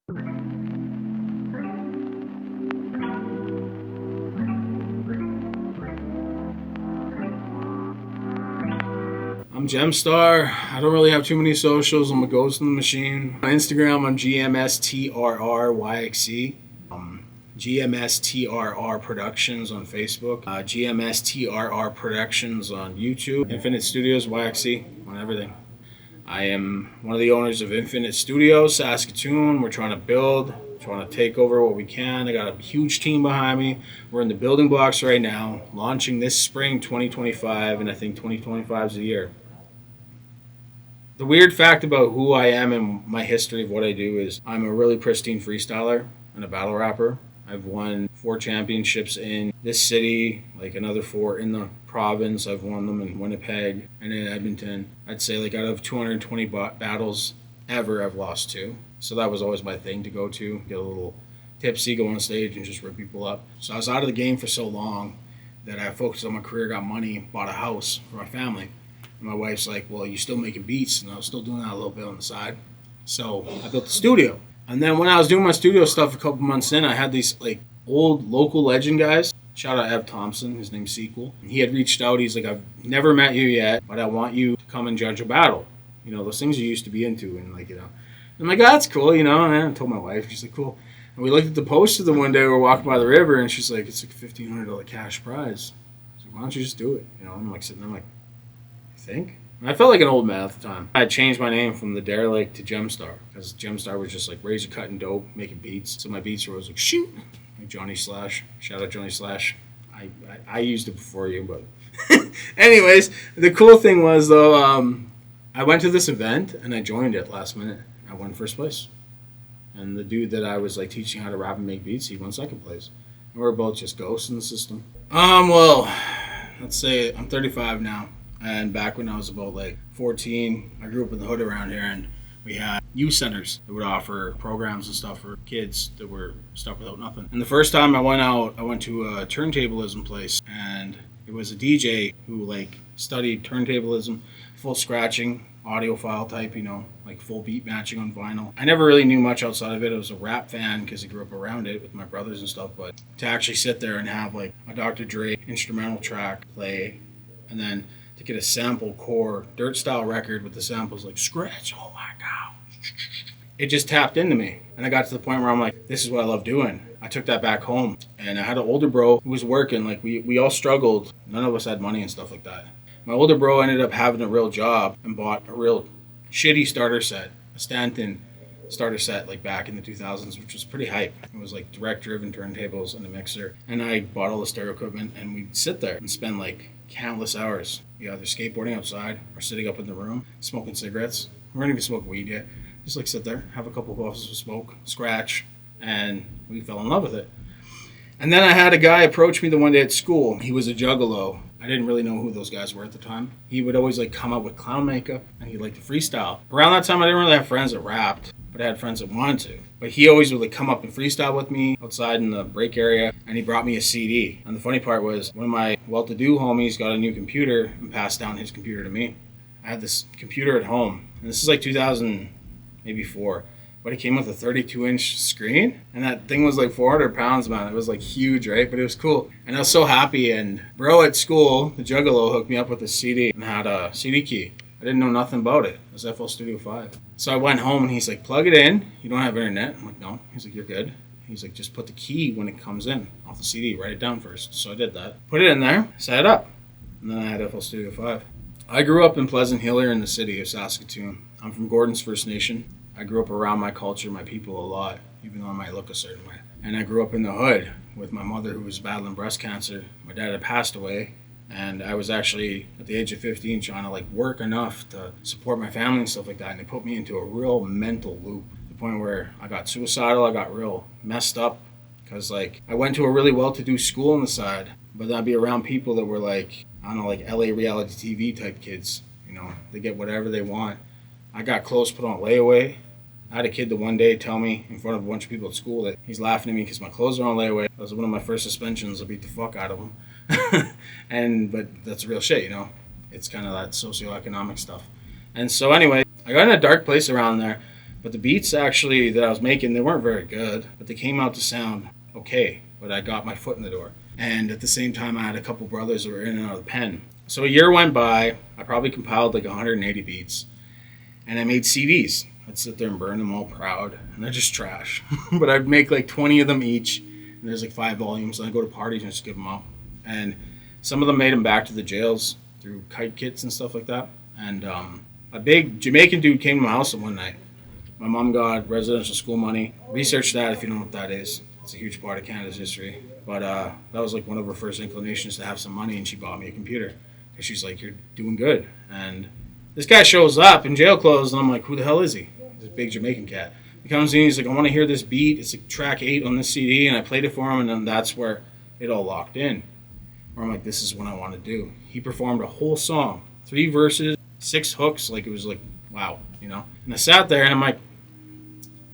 I'm Gmstrr. I don't really have too many socials. I'm a ghost in the machine. On Instagram, I'm GMSTRR GMSTRR Productions on Facebook. GMSTRR Productions on YouTube. Infinite Studios, YXE on everything. I am one of the owners of Infinite Studios, Saskatoon. We're trying to build, trying to take over what we can. I got a huge team behind me. We're in the building blocks right now, launching this spring 2025, and I think 2025 is the year. The weird fact about who I am and my history of what I do is I'm a really pristine freestyler and a battle rapper. I've won 4 championships in this city, like another 4 in the province. I've won them in Winnipeg and in Edmonton. I'd say like out of 220 battles ever, I've lost 2. So that was always my thing to go to, get a little tipsy, go on stage and just rip people up. So I was out of the game for so long that I focused on my career, got money, bought a house for my family. And my wife's like, well, you're still making beats. And I was still doing that a little bit on the side. So I built the studio. And then when I was doing my studio stuff a couple months in, I had these like old local legend guys. Shout out Ev Thompson, his name's Sequel. And he had reached out. He's like, I've never met you yet, but I want you to come and judge a battle. You know, those things you used to be into. And like, you know, I'm like, oh, that's cool, you know. And I told my wife, she's like, cool. And we looked at the poster the one day, we were walking by the river, and she's like, it's like a $1,500 cash prize. I was like, why don't you just do it? You know, I'm like sitting there, I'm like, think? I felt like an old man at the time. I had changed my name from the Derelict to Gmstrr because Gmstrr was just like razor cutting dope, making beats. So my beats were always like shoot, like Johnny Slash. Shout out Johnny Slash. I used it before you, but anyways, the cool thing was though, I went to this event and I joined it last minute. I won first place, and the dude that I was like teaching how to rap and make beats, he won second place. And we're both just ghosts in the system. Well, let's say I'm 35 now. And back when I was about like 14, I grew up in the hood around here, and we had youth centers that would offer programs and stuff for kids that were stuck without nothing. And the first time I went out, I went to a turntablism place, and it was a DJ who like studied turntablism, full scratching, audiophile type, you know, like full beat matching on vinyl. I never really knew much outside of it. I was a rap fan because I grew up around it with my brothers and stuff, but to actually sit there and have like a Dr. Dre instrumental track play, and then to get a sample core dirt style record with the samples like scratch, oh my god, it just tapped into me. And I got to the point where I'm like, this is what I love doing. I took that back home, and I had an older bro who was working. Like we all struggled. None of us had money and stuff like that. My older bro ended up having a real job and bought a real shitty starter set, a Stanton starter set, like back in the 2000s, which was pretty hype. It was like direct driven turntables and a mixer, and I bought all the stereo equipment, and we'd sit there and spend like countless hours, either skateboarding outside or sitting up in the room smoking cigarettes. We weren't even smoking weed yet. Just like sit there, have a couple of puffs of smoke, scratch, and we fell in love with it. And then I had a guy approach me the one day at school. He was a juggalo. I didn't really know who those guys were at the time. He would always like come up with clown makeup, and he liked to freestyle. Around that time, I didn't really have friends that rapped, but I had friends that wanted to. But he always would like come up and freestyle with me outside in the break area, and he brought me a CD. And the funny part was, one of my well-to-do homies got a new computer and passed down his computer to me. I had this computer at home, and this is like 2000, maybe 4. But it came with a 32-inch screen, and that thing was like 400 pounds, man. It was like huge, right? But it was cool. And I was so happy, and bro at school, the juggalo, hooked me up with a CD and had a CD key. I didn't know nothing about it. It was FL Studio 5. So I went home, and he's like, plug it in. You don't have internet? I'm like, no. He's like, you're good. He's like, just put the key when it comes in off the CD. Write it down first. So I did that. Put it in there, set it up, and then I had FL Studio 5. I grew up in Pleasant Hill here in the city of Saskatoon. I'm from Gordon's First Nation. I grew up around my culture, my people a lot, even though I might look a certain way. And I grew up in the hood with my mother, who was battling breast cancer. My dad had passed away, and I was actually, at the age of 15, trying to like work enough to support my family and stuff like that. And it put me into a real mental loop, to the point where I got suicidal, I got real messed up, because like I went to a really well-to-do school on the side, but then I'd be around people that were like, I don't know, like LA reality TV type kids. You know, they get whatever they want. I got close, put on layaway. I had a kid the one day tell me in front of a bunch of people at school that he's laughing at me because my clothes are on layaway. That was one of my first suspensions. I beat the fuck out of him. But that's real shit, you know. It's kind of that socioeconomic stuff. And so anyway, I got in a dark place around there. But the beats actually that I was making, they weren't very good, but they came out to sound okay. But I got my foot in the door. And at the same time, I had a couple brothers that were in and out of the pen. So a year went by. I probably compiled like 180 beats. And I made CDs. I'd sit there and burn them all proud. And they're just trash. But I'd make like 20 of them each. And there's like 5 volumes. And I'd go to parties and just give them out. And some of them made them back to the jails through kite kits and stuff like that. And a big Jamaican dude came to my house one night. My mom got residential school money. Research that if you don't know what that is. It's a huge part of Canada's history. But that was like one of her first inclinations to have some money, and she bought me a computer. Because she's like, you're doing good. And this guy shows up in jail clothes, and I'm like, who the hell is he? This big Jamaican cat. He comes in, he's like, I want to hear this beat. It's like track 8 on this CD, and I played it for him, and then that's where it all locked in. Where I'm like, this is what I want to do. He performed a whole song, 3 verses, 6 hooks, like it was like, wow, you know. And I sat there, and I'm like,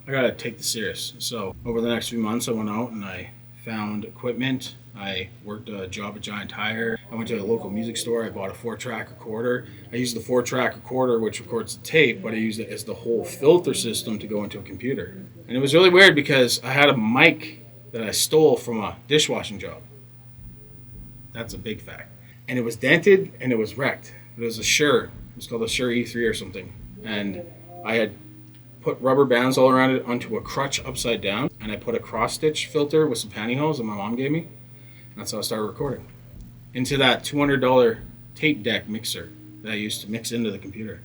I gotta take this serious. So over the next few months, I went out and I found equipment. I worked a job at Giant Tire. I went to a local music store. I bought a 4-track recorder. I used the 4-track recorder, which records the tape, but I used it as the whole filter system to go into a computer. And it was really weird because I had a mic that I stole from a dishwashing job. That's a big fact. And it was dented and it was wrecked. It was a Shure. It was called a Shure E3 or something. And I had put rubber bands all around it onto a crutch upside down, and I put a cross-stitch filter with some pantyhose that my mom gave me. And that's how I started recording. Into that $200 tape deck mixer that I used to mix into the computer.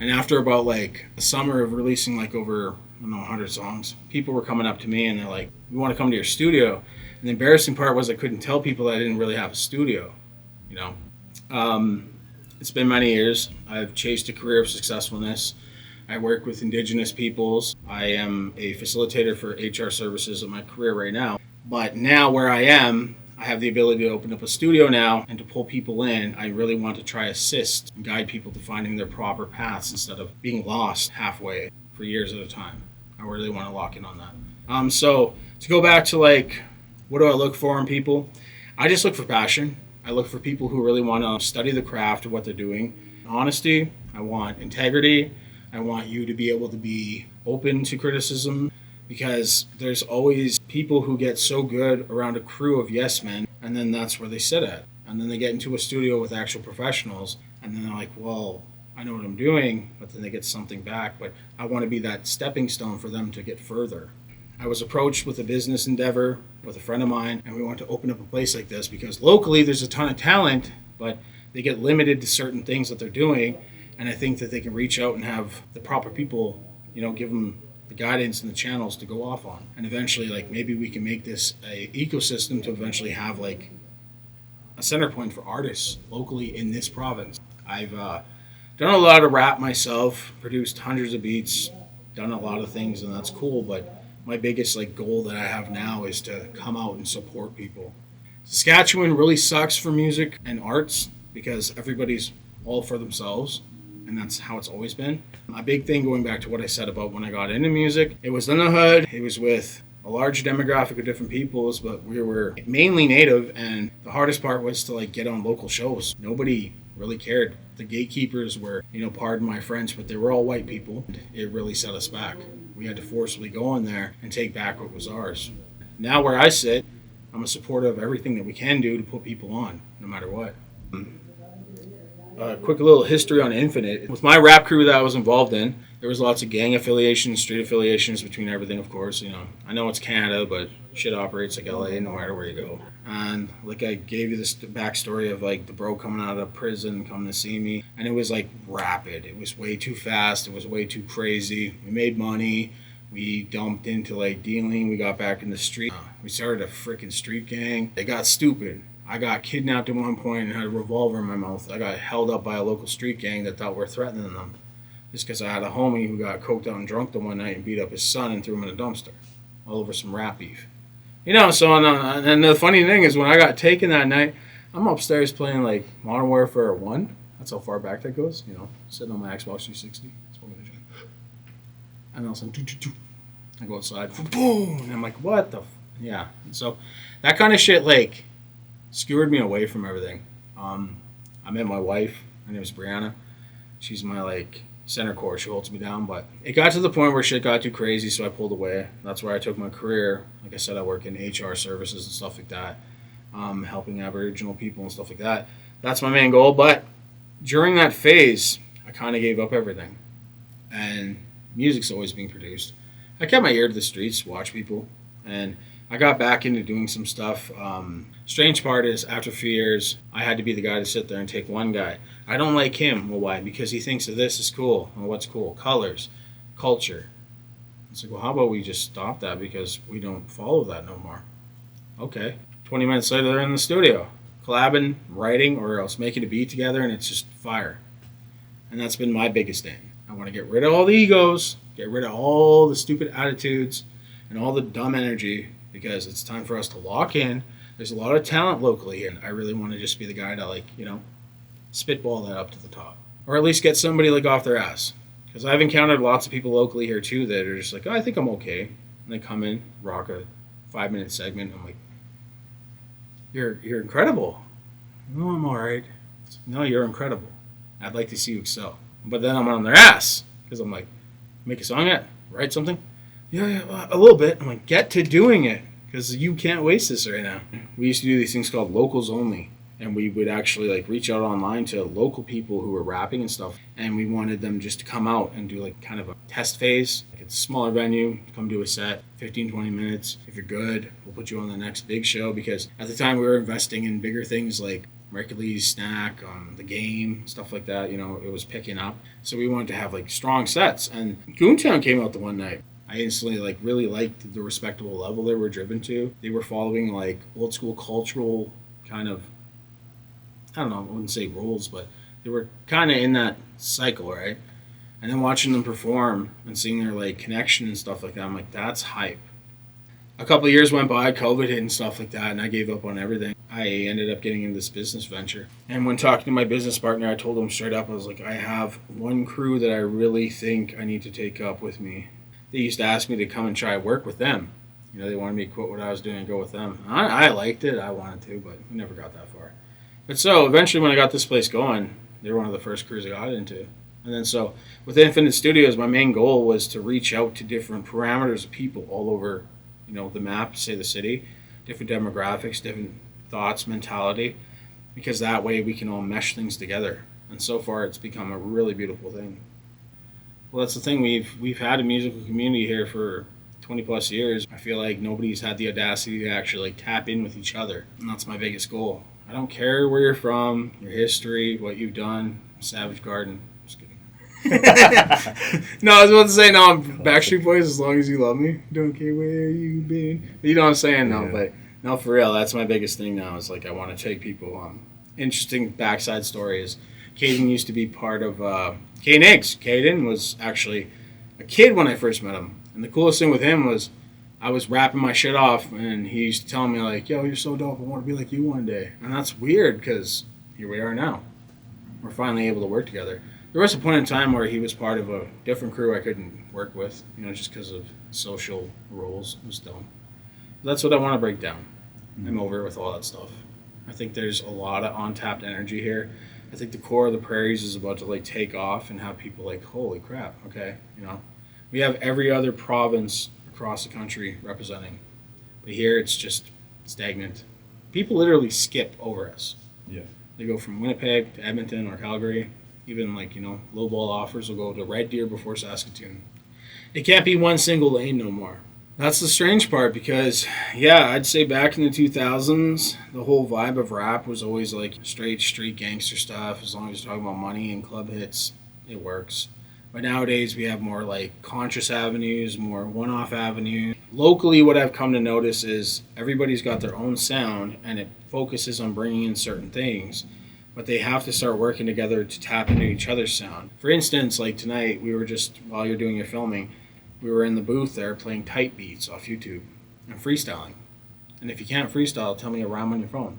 And after about like a summer of releasing like over, I don't know, 100 songs, people were coming up to me and they're like, we want to come to your studio. And the embarrassing part was I couldn't tell people that I didn't really have a studio, you know. It's been many years. I've chased a career of successfulness. I work with Indigenous peoples. I am a facilitator for HR services in my career right now. But now where I am, I have the ability to open up a studio now and to pull people in. I really want to try assist and guide people to finding their proper paths instead of being lost halfway for years at a time. I really want to lock in on that. So to go back to like, what do I look for in people? I just look for passion. I look for people who really want to study the craft of what they're doing. Honesty. I want integrity. I want you to be able to be open to criticism, because there's always people who get so good around a crew of yes men, and then that's where they sit at. And then they get into a studio with actual professionals, and then they're like, well, I know what I'm doing, but then they get something back. But I want to be that stepping stone for them to get further. I was approached with a business endeavor with a friend of mine, and we want to open up a place like this because locally there's a ton of talent, but they get limited to certain things that they're doing. And I think that they can reach out and have the proper people, you know, give them the guidance and the channels to go off on. And eventually, like, maybe we can make this a ecosystem to eventually have, like, a center point for artists locally in this province. I've done a lot of rap myself, produced hundreds of beats, done a lot of things, and that's cool. But my biggest, like, goal that I have now is to come out and support people. Saskatchewan really sucks for music and arts because everybody's all for themselves. And that's how it's always been. A big thing, going back to what I said about when I got into music, it was in the hood, it was with a large demographic of different peoples, but we were mainly native, and the hardest part was to like get on local shows. Nobody really cared. The gatekeepers were, you know, pardon my French, but they were all white people. It really set us back. We had to forcibly go in there and take back what was ours. Now where I sit, I'm a supporter of everything that we can do to put people on, no matter what. A quick little history on Infinite. With my rap crew that I was involved in, there was lots of gang affiliations, street affiliations between everything, of course. You know, I know it's Canada, but shit operates like LA no matter where you go. And like I gave you this backstory of like the bro coming out of prison, coming to see me, and it was like rapid. It was way too fast. It was way too crazy. We made money. We dumped into like dealing. We got back in the street. We started a freaking street gang. They got stupid. I got kidnapped at one point and had a revolver in my mouth. I got held up by a local street gang that thought we were threatening them. Just because I had a homie who got coked out and drunk the one night and beat up his son and threw him in a dumpster. All over some rap beef. You know, so, and the funny thing is when I got taken that night, I'm upstairs playing like Modern Warfare 1. That's how far back that goes, you know. Sitting on my Xbox 360. And all of a sudden, I go outside, boom! And I'm like, what the yeah. So that kind of shit, like, skewered me away from everything. I met my wife. Her name is Brianna. She's my like center core. She holds me down. But it got to the point where shit got too crazy, so I pulled away. That's where I took my career. Like I said, I work in HR services and stuff like that, helping Aboriginal people and stuff like that. That's my main goal. But during that phase, I kind of gave up everything. And music's always being produced. I kept my ear to the streets, watch people, and I got back into doing some stuff. Strange part is, after a few years, I had to be the guy to sit there and take one guy. I don't like him. Well, why? Because he thinks that this is cool. Well, what's cool? Colors, culture. It's like, well, how about we just stop that because we don't follow that no more? Okay. 20 minutes later, they're in the studio, collabing, writing, or else making a beat together, and it's just fire. And that's been my biggest aim. I want to get rid of all the egos, get rid of all the stupid attitudes, and all the dumb energy, because it's time for us to lock in. There's a lot of talent locally, and I really want to just be the guy to, spitball that up to the top. Or at least get somebody, off their ass. Because I've encountered lots of people locally here, too, that are just like, oh, I think I'm okay. And they come in, rock a 5-minute segment. I'm like, you're incredible. No, I'm all right. No, you're incredible. I'd like to see you excel. But then I'm on their ass. Because I'm like, make a song yet? Write something? Yeah, a little bit. I'm like, get to doing it. Because you can't waste this right now. We used to do these things called locals only. And we would actually reach out online to local people who were rapping and stuff. And we wanted them just to come out and do kind of a test phase. It's a smaller venue, come do a set, 15, 20 minutes. If you're good, we'll put you on the next big show. Because at the time we were investing in bigger things like Mercury's Snack, the game, stuff like that. It was picking up. So we wanted to have strong sets. And Goontown came out the one night. I instantly really liked the respectable level they were driven to. They were following old school cultural kind of, I don't know, I wouldn't say rules, but they were kind of in that cycle, right? And then watching them perform and seeing their connection and stuff like that, I'm like, that's hype. A couple of years went by, COVID hit and stuff like that, and I gave up on everything. I ended up getting into this business venture. And when talking to my business partner, I told him straight up, I was like, I have one crew that I really think I need to take up with me. They used to ask me to come and try work with them. They wanted me to quit what I was doing and go with them. I liked it. I wanted to, but we never got that far. But so eventually when I got this place going, they were one of the first crews I got into. And then so with Infinite Studios, my main goal was to reach out to different parameters of people all over, the map, say the city, different demographics, different thoughts, mentality, because that way we can all mesh things together. And so far it's become a really beautiful thing. Well, that's the thing. We've had a musical community here for 20 plus years. I feel like nobody's had the audacity to actually tap in with each other. And that's my biggest goal. I don't care where you're from, your history, what you've done. Savage Garden. Just kidding. No, I was about to say, no, Backstreet Boys, As Long As You Love Me. Don't care where you've been. You know what I'm saying? No, but no, for real, that's my biggest thing now. Is I want to take people on interesting backside stories. Caden used to be part of Caden Eggs. Caden was actually a kid when I first met him. And the coolest thing with him was I was rapping my shit off, and he used to tell me, yo, you're so dope, I want to be like you one day. And that's weird, because here we are now. We're finally able to work together. There was a point in time where he was part of a different crew I couldn't work with, just because of social roles. It was dumb. But that's what I want to break down. I'm over it with all that stuff. I think there's a lot of untapped energy here. I think the core of the prairies is about to take off and have people holy crap, okay, We have every other province across the country representing. But here it's just stagnant. People literally skip over us. Yeah. They go from Winnipeg to Edmonton or Calgary. Even low ball offers will go to Red Deer before Saskatoon. It can't be one single lane no more. That's the strange part, because, I'd say back in the 2000s, the whole vibe of rap was always straight street gangster stuff. As long as you're talking about money and club hits, it works. But nowadays we have more conscious avenues, more one-off avenues. Locally, what I've come to notice is everybody's got their own sound, and it focuses on bringing in certain things. But they have to start working together to tap into each other's sound. For instance, tonight, we were just, while you're doing your filming, we were in the booth there playing type beats off YouTube and freestyling. And if you can't freestyle, tell me a rhyme on your phone.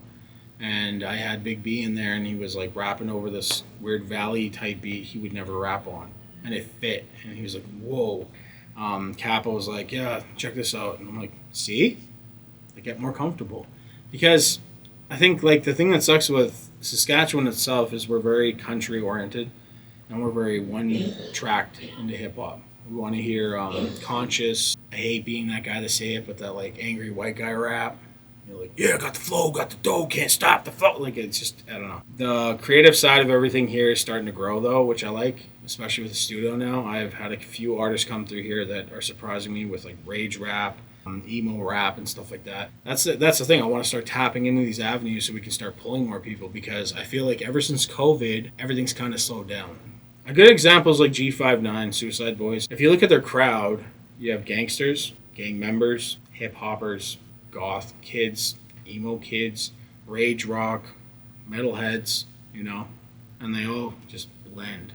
And I had Big B in there, and he was rapping over this weird valley type beat he would never rap on. And it fit. And he was like, whoa. Kappa was like, yeah, check this out. And I'm like, see? I get more comfortable. Because I think the thing that sucks with Saskatchewan itself is we're very country oriented. and we're very one-tracked into hip hop. We want to hear conscious. I hate being that guy to say it, but that like angry white guy rap. You're like, yeah, got the flow, got the dough, can't stop the flow. Like, it's just, I don't know. The creative side of everything here is starting to grow, though, which I like, especially with the studio now. I've had a few artists come through here that are surprising me with like rage rap, emo rap, and stuff like that. That's the thing. I want to start tapping into these avenues so we can start pulling more people, because I feel like ever since COVID, everything's kind of slowed down. A good example is like G59, Suicide Boys. If you look at their crowd, you have gangsters, gang members, hip hoppers, goth kids, emo kids, rage rock, metalheads, and they all just blend.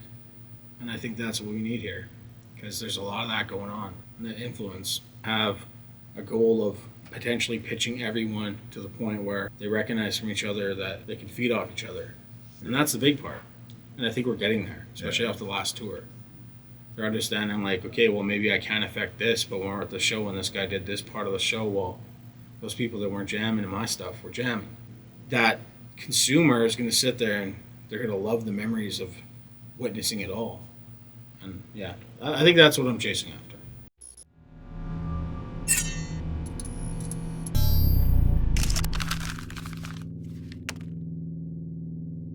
And I think that's what we need here, because there's a lot of that going on. And the influence have a goal of potentially pitching everyone to the point where they recognize from each other that they can feed off each other. And that's the big part. And I think we're getting there, especially off the last tour. They're understanding like, okay, well, maybe I can't affect this, but when we're at the show and this guy did this part of the show, well, those people that weren't jamming in my stuff were jamming. That consumer is going to sit there and they're going to love the memories of witnessing it all. And yeah, I think that's what I'm chasing after.